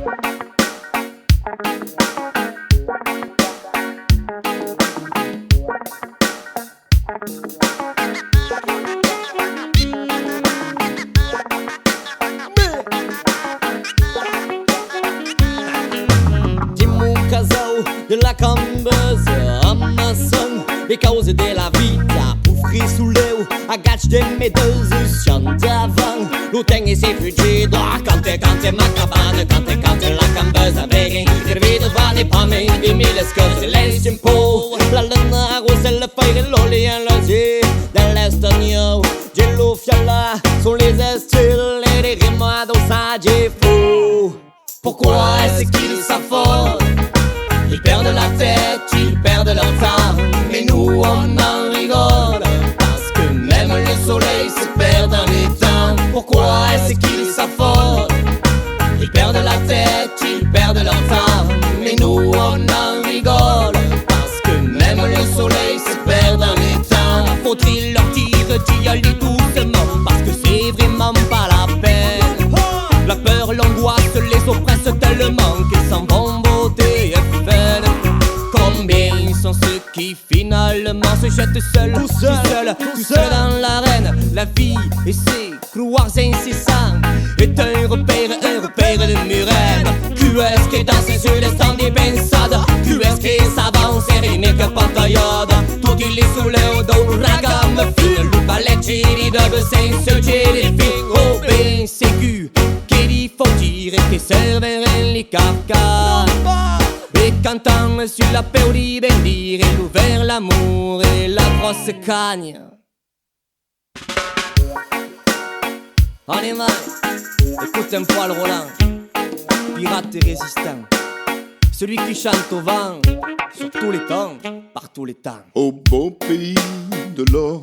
De la cambeuse amassant le cause de la vita Puffri sulleu, agacci de meduse Sian davant, l'uteng e se fugido Cante, cante macabane, cante la cambeuse Avere, servito vale pame di mille scose Lei un po', la lana rosa le feuille l'olio en l'osier De l'estonio, gello fiala Sont les estiles et les rimes d'osage faux Pourquoi est-ce qu'ils s'affolent? Ils perdent la tête, ils perdent leur temps Mais nous on en rigole Parce que même le soleil se perd dans les temps Pourquoi est-ce qu'ils s'affolent? Ils perdent la tête, ils perdent leur temps Mais nous on en rigole Parce que même le soleil se perd dans les temps Faut-il leur dire d'y aller doucement Parce que c'est vraiment pas la peine La peur, l'angoisse les oppresse tellement Qu'ils s'en vont beauté et faible Combien sont ceux qui finalement se jettent seuls Tout seul dans l'arène La vie et ses couloirs incessants Est un repère de murène Qui est-ce qui danse sur le stand des pensades Qui est-ce qui s'avance et rime que pantaiada Tout il est sous le dos, ragamuffin Lupaletti de senso gelifin Oh ben sécu Che faut dire che serveren les carcas Et cantant sur la peur di bendire L'ouvert l'amour et la grosse cagne Allez man, écoute un poil Roland Pirate et résistant Celui qui chante au vent Sur tous les temps, par tous les temps Au beau pays de l'or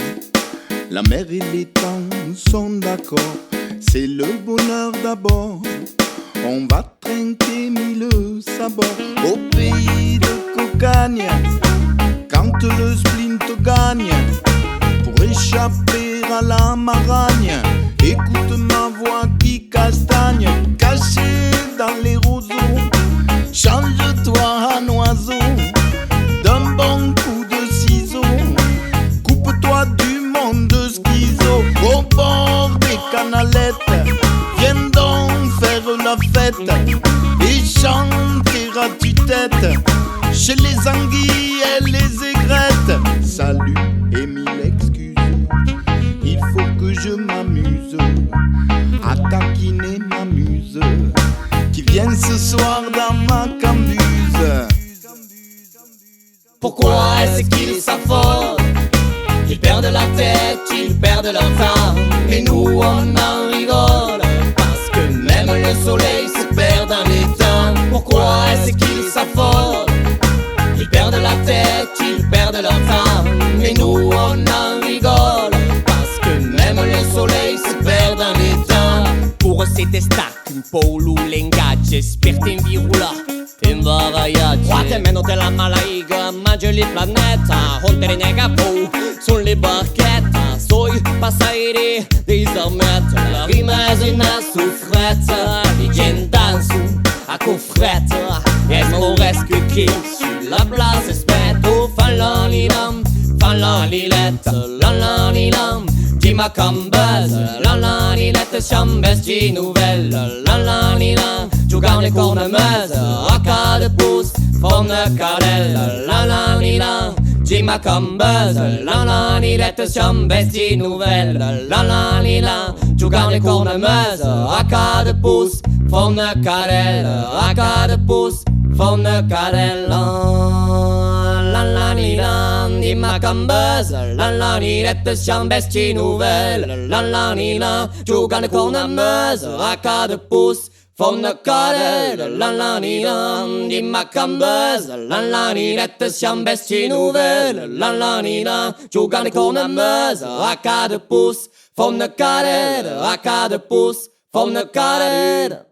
La mer et les temps sont d'accord C'est le bonheur d'abord On va trinquer mille sabords Au pays de cocagne Quand le spleen te gagne Pour échapper à la maragne Écoute ma voix qui castagne Cachée dans les roseaux Change-toi en oiseau D'un bon coup de ciseau Coupe-toi du monde schizo Au bord des canalettes Viens donc faire la fête Et chanter à tue-tête Chez les anguilles et les aigrettes Salut et mille excuses Il faut que je m'amuse À taquiner ma muse Qui vient ce soir dans ma cambuse Pourquoi est-ce qu'ils s'affolent? Ils perdent la tête, ils perdent leur temps Mais nous on en rigole Parce que même le soleil se perd dans les temps Pourquoi est-ce qu'ils s'affolent? Ils perdent la tête, ils perdent leur temps Mais nous on en rigole Parce que même le soleil se perd dans les temps Pour se destaca un po' l'ulengagge Esperta in virula Invariati Guate meno della malaiga Mangi il planeta Hontere nega po Sulle barchette Soi passaire des armettes La rima è una souffrette Les gens dansent à confrette Et mauresque qui Sur la place aspetto Fan l'anilette L'anilette Dima cambeuse L'anilette Siambesti nouvelle L'anilette Giocano le cornemeuses A cada pouce Font une carelle L'anilette Dima cambeuse L'anilette Siambesti nouvelle L'anilette Giocano le cornemeuses A cada pouce Font une carelle A cada pouce Font une carelle Dima cambeuse L'anilette Siambesti nouvelle L'anilette Giocano le cornemeuses A cada pouce Font une carelle L'anilette Dima cambeuse L'anilette Siambesti nouvelle L'anilette Giocano le cornemeuses A cada pouce Font une carelle A cada pouce Font une carelle